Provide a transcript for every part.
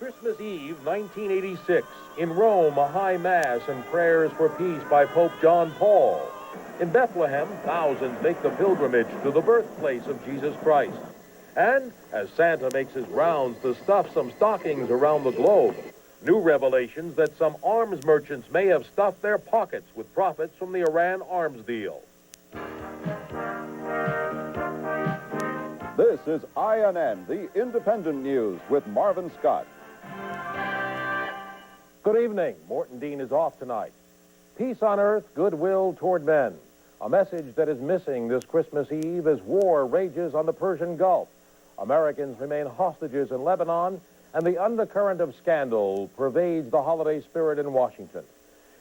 Christmas Eve, 1986. In Rome, a high mass and prayers for peace by Pope John Paul. In Bethlehem, thousands make the pilgrimage to the birthplace of Jesus Christ. And as Santa makes his rounds to stuff some stockings around the globe, new revelations that some arms merchants may have stuffed their pockets with profits from the Iran arms deal. This is INN, the independent news, with Marvin Scott. Good evening. Morton Dean is off tonight. Peace on earth, goodwill toward men. A message that is missing this Christmas Eve as war rages on the Persian Gulf. Americans remain hostages in Lebanon, and the undercurrent of scandal pervades the holiday spirit in Washington.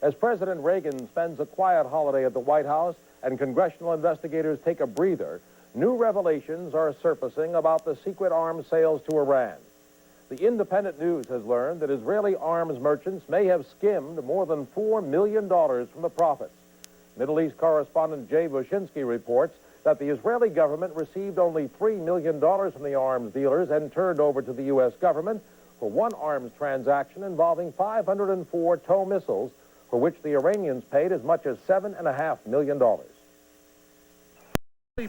As President Reagan spends a quiet holiday at the White House and congressional investigators take a breather, new revelations are surfacing about the secret arms sales to Iran. The independent news has learned that Israeli arms merchants may have skimmed more than $4 million from the profits. Middle East correspondent Jay Bushinsky reports that the Israeli government received only $3 million from the arms dealers and turned over to the U.S. government for one arms transaction involving 504 TOW missiles, for which the Iranians paid as much as $7.5 million.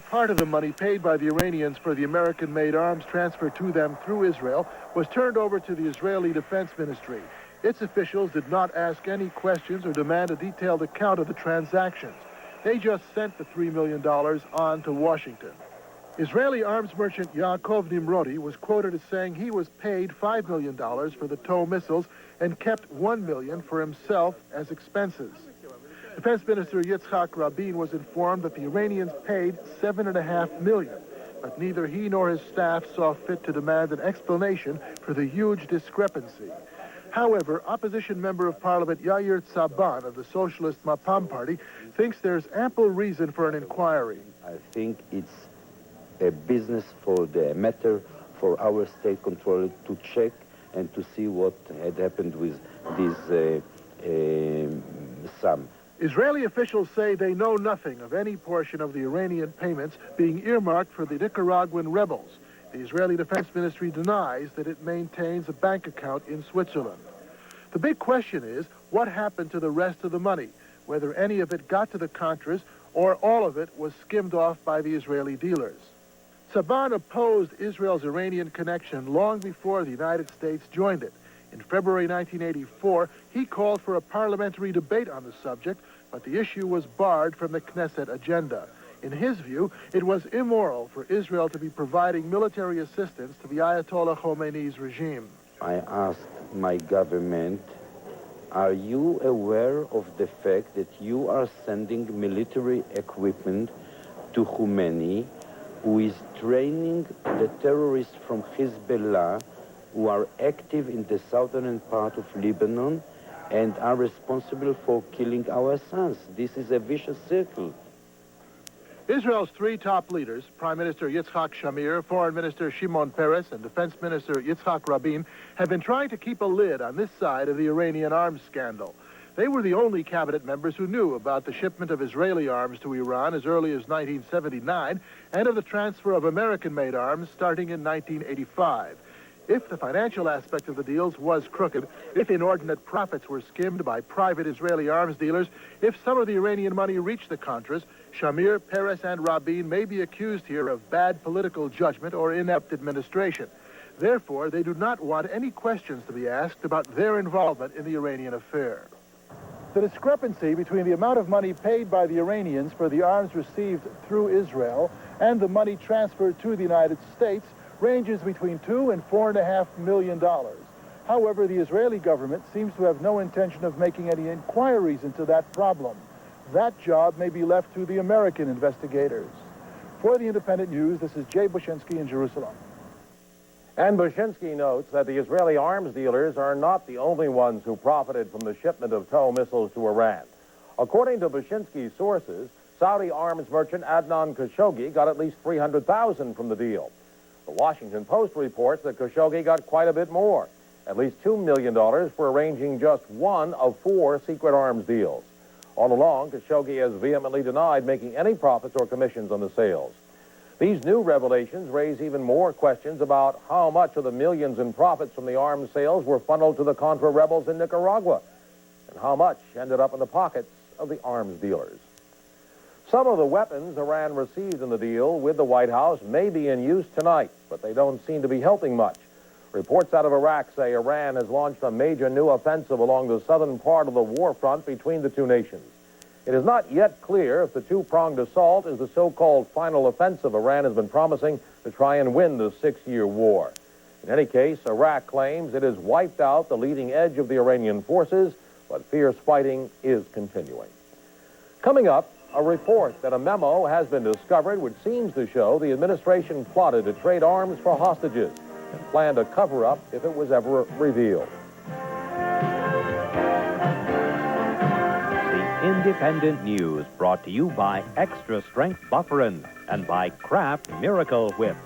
Part of the money paid by the Iranians for the American-made arms transferred to them through Israel was turned over to the Israeli Defense Ministry. Its officials did not ask any questions or demand a detailed account of the transactions. They just sent the $3 million on to Washington. Israeli arms merchant Yaakov Nimrodi was quoted as saying he was paid $5 million for the TOW missiles and kept $1 million for himself as expenses. Defense Minister Yitzhak Rabin was informed that the Iranians paid $7.5 million, but neither he nor his staff saw fit to demand an explanation for the huge discrepancy. However, opposition member of parliament Yair Tsaban of the socialist Mapam party thinks there's ample reason for an inquiry. I think it's a business for the matter for our state controller to check and to see what had happened with this sum. Israeli officials say they know nothing of any portion of the Iranian payments being earmarked for the Nicaraguan rebels. The Israeli Defense Ministry denies that it maintains a bank account in Switzerland. The big question is, what happened to the rest of the money, whether any of it got to the Contras or all of it was skimmed off by the Israeli dealers. Saban opposed Israel's Iranian connection long before the United States joined it. In February 1984, he called for a parliamentary debate on the subject, but the issue was barred from the Knesset agenda. In his view, it was immoral for Israel to be providing military assistance to the Ayatollah Khomeini's regime. I asked my government, are you aware of the fact that you are sending military equipment to Khomeini, who is training the terrorists from Hezbollah who are active in the southern part of Lebanon and are responsible for killing our sons? This is a vicious circle. Israel's three top leaders, Prime Minister Yitzhak Shamir, Foreign Minister Shimon Peres, and Defense Minister Yitzhak Rabin, have been trying to keep a lid on this side of the Iranian arms scandal. They were the only cabinet members who knew about the shipment of Israeli arms to Iran as early as 1979 and of the transfer of American-made arms starting in 1985. If the financial aspect of the deals was crooked, if inordinate profits were skimmed by private Israeli arms dealers, if some of the Iranian money reached the Contras, Shamir, Peres, and Rabin may be accused here of bad political judgment or inept administration. Therefore, they do not want any questions to be asked about their involvement in the Iranian affair. The discrepancy between the amount of money paid by the Iranians for the arms received through Israel and the money transferred to the United States ranges between $2 and $4.5 million. However, the Israeli government seems to have no intention of making any inquiries into that problem. That job may be left to the American investigators. For the Independent News, this is Jay Bushinsky in Jerusalem. And Bushinsky notes that the Israeli arms dealers are not the only ones who profited from the shipment of TOW missiles to Iran. According to Bushinsky's sources, Saudi arms merchant Adnan Khashoggi got at least $300,000 from the deal. The Washington Post reports that Khashoggi got quite a bit more, at least $2 million for arranging just one of 4 secret arms deals. All along, Khashoggi has vehemently denied making any profits or commissions on the sales. These new revelations raise even more questions about how much of the millions in profits from the arms sales were funneled to the Contra rebels in Nicaragua, and how much ended up in the pockets of the arms dealers. Some of the weapons Iran received in the deal with the White House may be in use tonight, but they don't seem to be helping much. Reports out of Iraq say Iran has launched a major new offensive along the southern part of the war front between the two nations. It is not yet clear if the two-pronged assault is the so-called final offensive Iran has been promising to try and win the 6-year war. In any case, Iraq claims it has wiped out the leading edge of the Iranian forces, but fierce fighting is continuing. Coming up, a report that a memo has been discovered which seems to show the administration plotted to trade arms for hostages and planned a cover-up if it was ever revealed. Independent News brought to you by Extra Strength Bufferin and by Kraft Miracle Whip.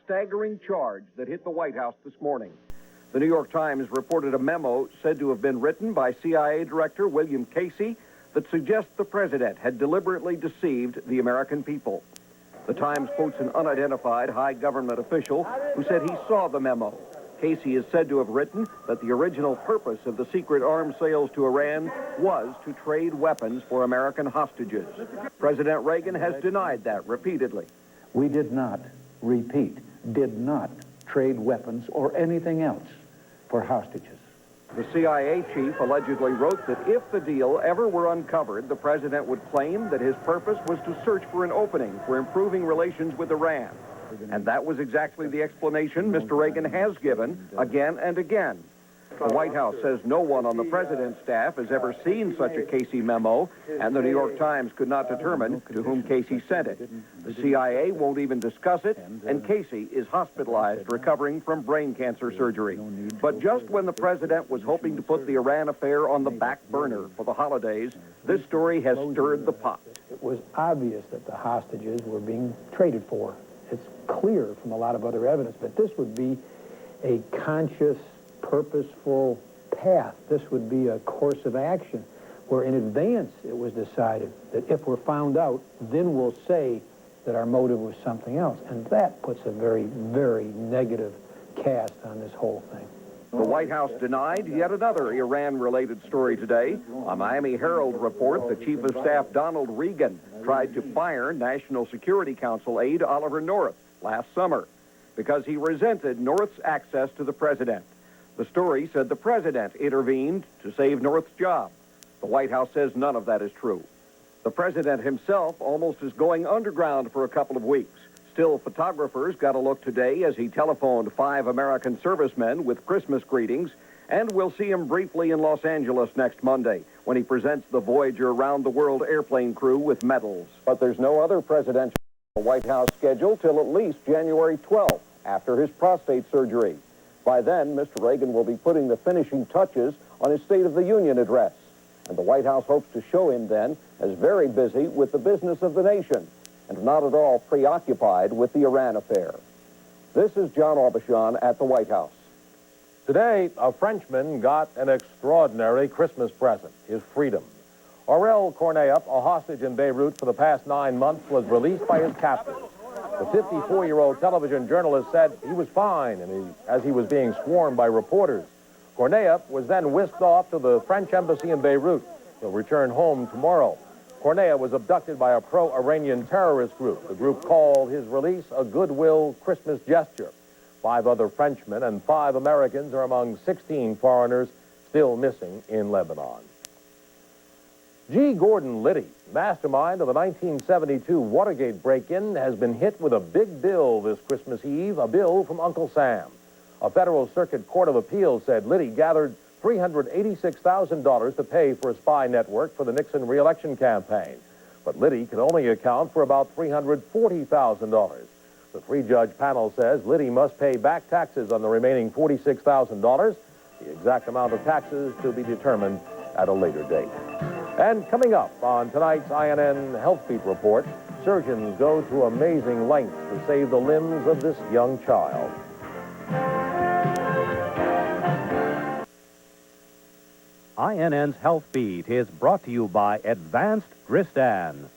Staggering charge that hit the White House this morning. The New York Times reported a memo said to have been written by CIA Director William Casey that suggests the president had deliberately deceived the American people. The Times quotes an unidentified high government official who said he saw the memo. Casey is said to have written that the original purpose of the secret arms sales to Iran was to trade weapons for American hostages. President Reagan has denied that repeatedly. We did not, repeat, did not trade weapons or anything else for hostages. The CIA chief allegedly wrote that if the deal ever were uncovered, the president would claim that his purpose was to search for an opening for improving relations with Iran. And that was exactly the explanation Mr. Reagan has given again and again. The White House says no one on the president's staff has ever seen such a Casey memo, and the New York Times could not determine to whom Casey sent it. The CIA won't even discuss it, and Casey is hospitalized recovering from brain cancer surgery. But just when the president was hoping to put the Iran affair on the back burner for the holidays, this story has stirred the pot. It was obvious that the hostages were being traded for. It's clear from a lot of other evidence, but this would be a conscious, purposeful path. This would be a course of action where in advance it was decided that if we're found out, then we'll say that our motive was something else. And that puts a very, very negative cast on this whole thing. The White House denied yet another Iran-related story today. A Miami Herald report that Chief of Staff Donald Regan tried to fire National Security Council aide Oliver North last summer because he resented North's access to the president. The story said the president intervened to save North's job. The White House says none of that is true. The president himself almost is going underground for a couple of weeks. Still, photographers got a look today as he telephoned 5 American servicemen with Christmas greetings, and we'll see him briefly in Los Angeles next Monday when he presents the Voyager round-the-world airplane crew with medals. But there's no other presidential White House schedule till at least January 12th, after his prostate surgery. By then, Mr. Reagan will be putting the finishing touches on his State of the Union address, and the White House hopes to show him then as very busy with the business of the nation and not at all preoccupied with the Iran affair. This is John Aubuchon at the White House. Today, a Frenchman got an extraordinary Christmas present, his freedom. Aurel Corneille, a hostage in Beirut for the past 9 months, was released by his captors. The 54-year-old television journalist said he was fine as he was being swarmed by reporters. Corneille was then whisked off to the French embassy in Beirut. He'll return home tomorrow. Corneille was abducted by a pro-Iranian terrorist group. The group called his release a goodwill Christmas gesture. 5 other Frenchmen and 5 Americans are among 16 foreigners still missing in Lebanon. G. Gordon Liddy, mastermind of the 1972 Watergate break-in, has been hit with a big bill this Christmas Eve, a bill from Uncle Sam. A federal circuit court of appeals said Liddy gathered $386,000 to pay for a spy network for the Nixon re-election campaign. But Liddy could only account for about $340,000. The 3-judge panel says Liddy must pay back taxes on the remaining $46,000. The exact amount of taxes to be determined at a later date. And coming up on tonight's INN Health Beat report, Surgeons go to amazing lengths to save the limbs of this young child. INN's Health Beat is brought to you by Advanced Dristan.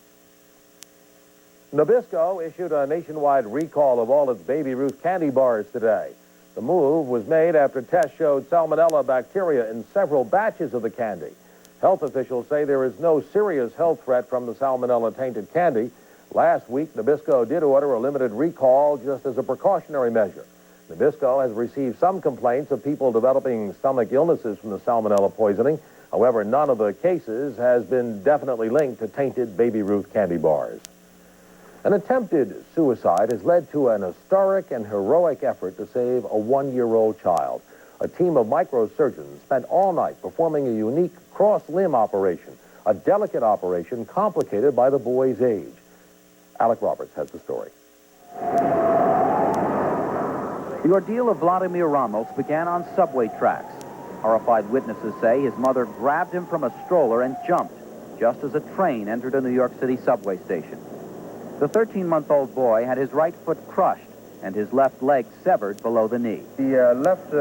Nabisco issued a nationwide recall of all its Baby Ruth candy bars today. The move was made after tests showed salmonella bacteria in several batches of the candy. Health officials say there is no serious health threat from the salmonella-tainted candy. Last week, Nabisco did order a limited recall just as a precautionary measure. Nabisco has received some complaints of people developing stomach illnesses from the salmonella poisoning. However, none of the cases has been definitely linked to tainted Baby Ruth candy bars. An attempted suicide has led to an historic and heroic effort to save a one-year-old child. A team of microsurgeons spent all night performing a unique cross-limb operation, a delicate operation complicated by the boy's age. Alec Roberts has the story. The ordeal of Vladimir Ramos began on subway tracks. Horrified witnesses say his mother grabbed him from a stroller and jumped, just as a train entered a New York City subway station. The 13-month-old boy had his right foot crushed and his left leg severed below the knee. The left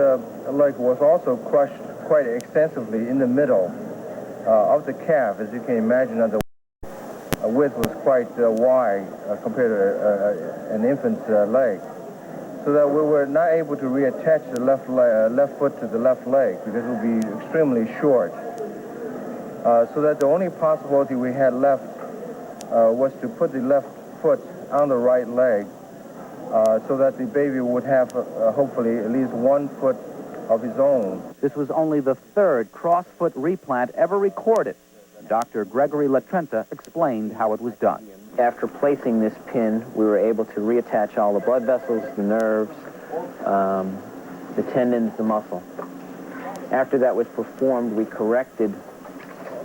leg was also crushed quite extensively in the middle of the calf. As you can imagine, the width was quite wide compared to an infant's leg. So that we were not able to reattach the left foot to the left leg because it would be extremely short. So that the only possibility we had left was to put the left foot on the right leg so that the baby would have hopefully at least 1 foot of his own. This was only the third cross-foot replant ever recorded. Dr. Gregory Latrenta explained how it was done. After placing this pin, we were able to reattach all the blood vessels, the nerves, the tendons, the muscle. After that was performed, we corrected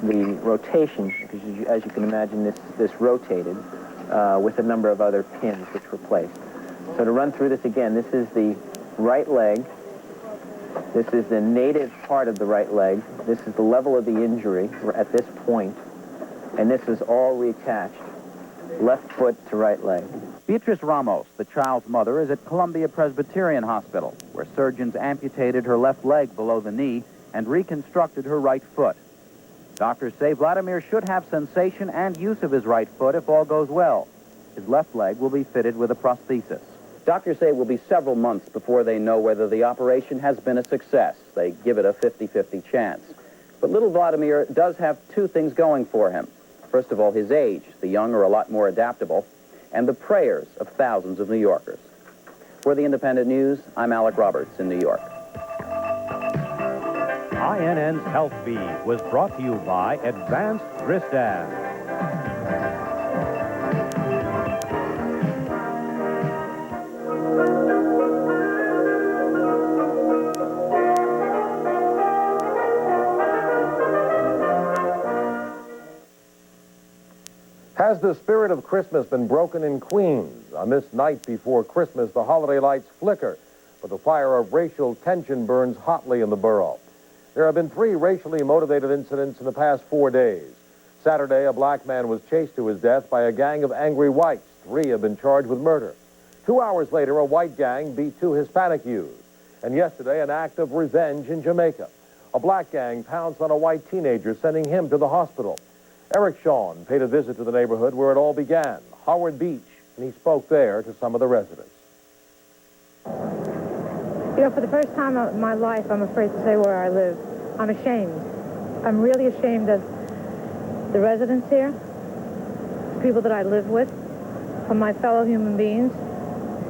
the rotation, because as you can imagine, this rotated with a number of other pins which were placed. So to run through this again, this is the right leg. This is the native part of the right leg. This is the level of the injury at this point, and this is all reattached. Left foot to right leg. Beatrice Ramos, the child's mother, is at Columbia Presbyterian Hospital, where surgeons amputated her left leg below the knee and reconstructed her right foot. Doctors say Vladimir should have sensation and use of his right foot if all goes well. His left leg will be fitted with a prosthesis. Doctors say it will be several months before they know whether the operation has been a success. They give it a 50-50 chance. But little Vladimir does have two things going for him. First of all, his age. The young are a lot more adaptable. And the prayers of thousands of New Yorkers. For the Independent News, I'm Alec Roberts in New York. INN's Health Beat was brought to you by Advanced Dristan. Has the spirit of Christmas been broken in Queens? On this night before Christmas, the holiday lights flicker, but the fire of racial tension burns hotly in the borough. There have been 3 racially motivated incidents in the past 4 days. Saturday, a black man was chased to his death by a gang of angry whites. 3 have been charged with murder. 2 hours later, a white gang beat 2 Hispanic youths. And yesterday, an act of revenge in Jamaica. A black gang pounced on a white teenager, sending him to the hospital. Eric Shawn paid a visit to the neighborhood where it all began, Howard Beach, and he spoke there to some of the residents. You know, for the first time in my life, I'm afraid to say where I live. I'm ashamed. I'm really ashamed of the residents here, the people that I live with, of my fellow human beings.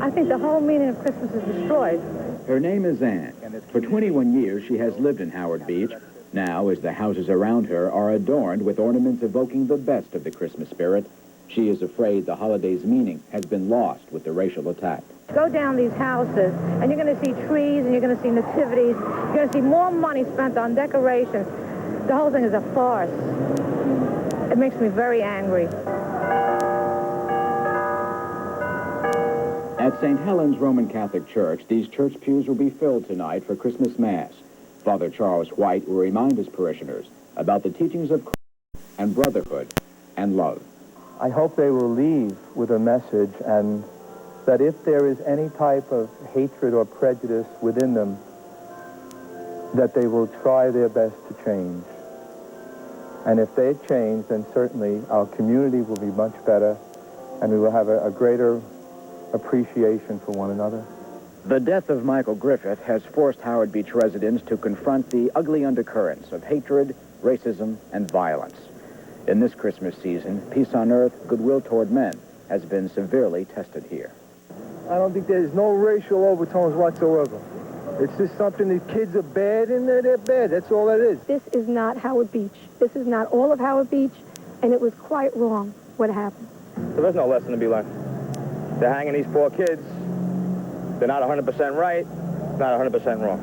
I think the whole meaning of Christmas is destroyed. Her name is Ann. For 21 years, she has lived in Howard Beach. Now, as the houses around her are adorned with ornaments evoking the best of the Christmas spirit, she is afraid the holiday's meaning has been lost with the racial attack. Go down these houses, and you're going to see trees, and you're going to see nativities. You're going to see more money spent on decorations. The whole thing is a farce. It makes me very angry. At St. Helens Roman Catholic Church, these church pews will be filled tonight for Christmas Mass. Father Charles White will remind his parishioners about the teachings of Christ and brotherhood and love. I hope they will leave with a message, and that if there is any type of hatred or prejudice within them, that they will try their best to change. And if they change, then certainly our community will be much better, and we will have a greater appreciation for one another. The death of Michael Griffith has forced Howard Beach residents to confront the ugly undercurrents of hatred, racism, and violence. In this Christmas season, peace on earth, goodwill toward men has been severely tested here. I don't think there's no racial overtones whatsoever. It's just something that kids are bad and they're bad. That's all it is. This is not Howard Beach. This is not all of Howard Beach, and it was quite wrong what happened. There is no lesson to be learned. They're hanging these poor kids. They're not 100% right, not 100% wrong.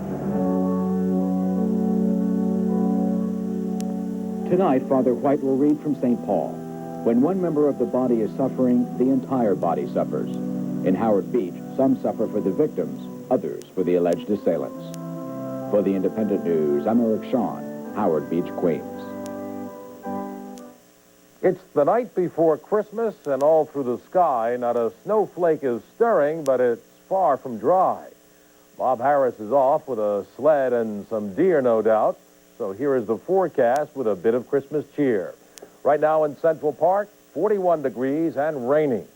Tonight, Father White will read from St. Paul. When one member of the body is suffering, the entire body suffers. In Howard Beach, some suffer for the victims, others for the alleged assailants. For the Independent News, I'm Eric Shawn, Howard Beach, Queens. It's the night before Christmas, and all through the sky, not a snowflake is stirring, but it's far from dry. Bob Harris is off with a sled and some deer, no doubt. So here is the forecast with a bit of Christmas cheer. Right now in Central Park, 41 degrees and raining.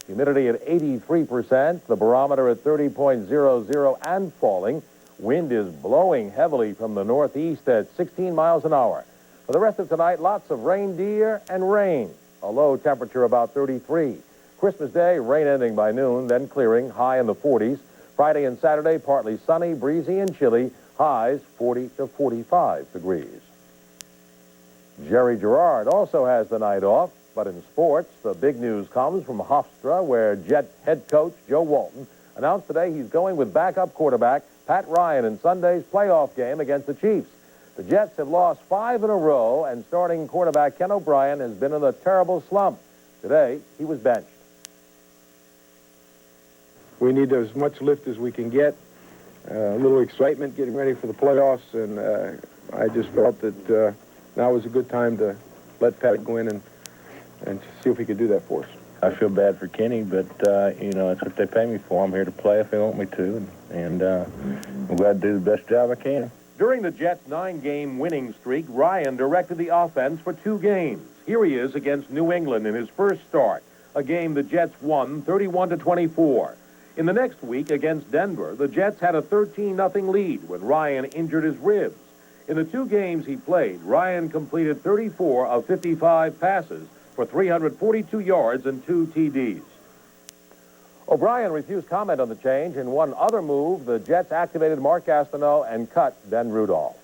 Humidity at 83%, the barometer at 30.00 and falling. Wind is blowing heavily from the northeast at 16 miles an hour. For the rest of tonight, lots of reindeer and rain. A low temperature about 33. Christmas Day, rain ending by noon, then clearing, high in the 40s. Friday and Saturday, partly sunny, breezy, and chilly, highs 40 to 45 degrees. Jerry Gerard also has the night off, but in sports, the big news comes from Hofstra, where Jet head coach Joe Walton announced today he's going with backup quarterback Pat Ryan in Sunday's playoff game against the Chiefs. The Jets have lost 5 in a row, and starting quarterback Ken O'Brien has been in a terrible slump. Today, he was benched. We need as much lift as we can get, a little excitement getting ready for the playoffs, and I just felt that now was a good time to let Pat go in and see if he could do that for us. I feel bad for Kenny, but, you know, that's what they pay me for. I'm here to play if they want me to, and I'm glad to do the best job I can. During the Jets' 9-game winning streak, Ryan directed the offense for 2 games. Here he is against New England in his first start, a game the Jets won 31-24. In the next week against Denver, the Jets had a 13-0 lead when Ryan injured his ribs. In the 2 games he played, Ryan completed 34 of 55 passes for 342 yards and 2 TDs. O'Brien refused comment on the change. In one other move, the Jets activated Mark Gastineau and cut Ben Rudolph.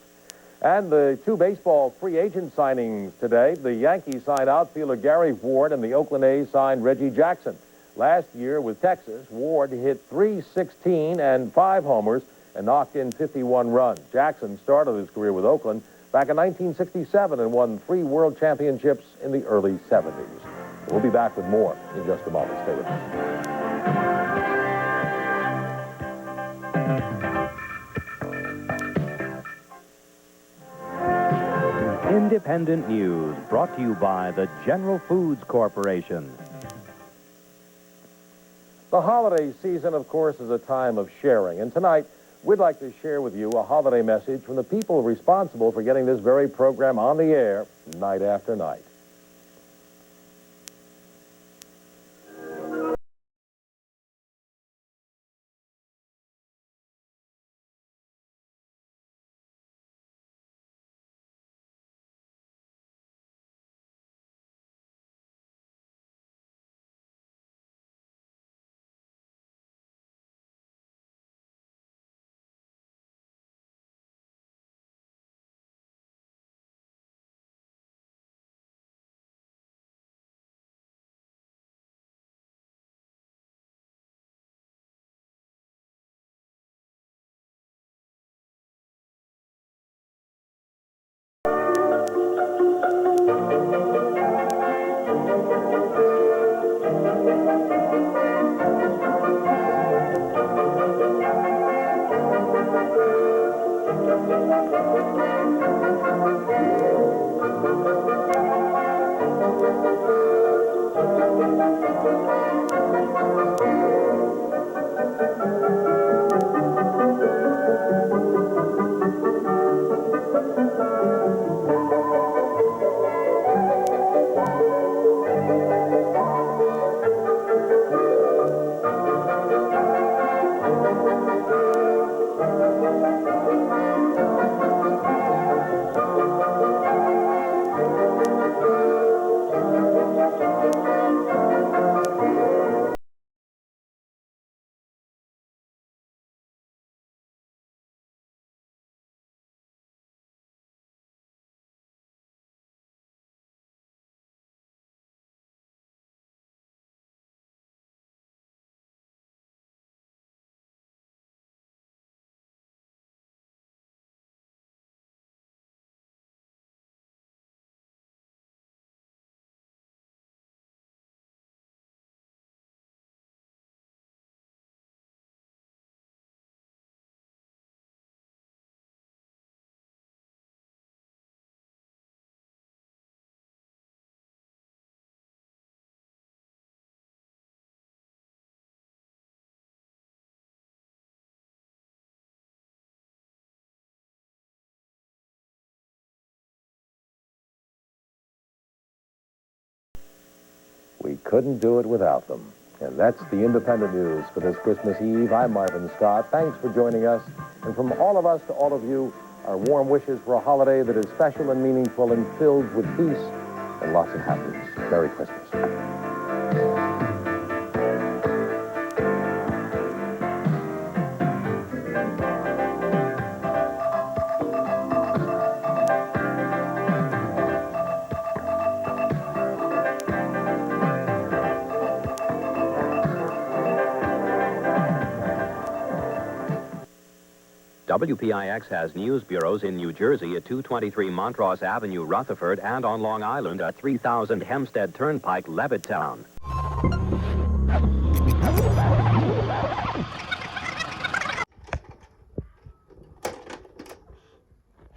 And the 2 baseball free agent signings today, the Yankees signed outfielder Gary Ward, and the Oakland A's signed Reggie Jackson. Last year with Texas, Ward hit .316 and 5 homers and knocked in 51 runs. Jackson started his career with Oakland back in 1967 and won 3 world championships in the early 70s. We'll be back with more in just a moment. Stay with us. Independent News, brought to you by the General Foods Corporation. The holiday season, of course, is a time of sharing. And tonight, we'd like to share with you a holiday message from the people responsible for getting this very program on the air night after night. We couldn't do it without them. And that's the independent news for this Christmas Eve. I'm Marvin Scott. Thanks for joining us. And from all of us to all of you, our warm wishes for a holiday that is special and meaningful and filled with peace and lots of happiness. Merry Christmas. WPIX has news bureaus in New Jersey at 223 Montrose Avenue, Rutherford, and on Long Island at 3000 Hempstead Turnpike, Levittown.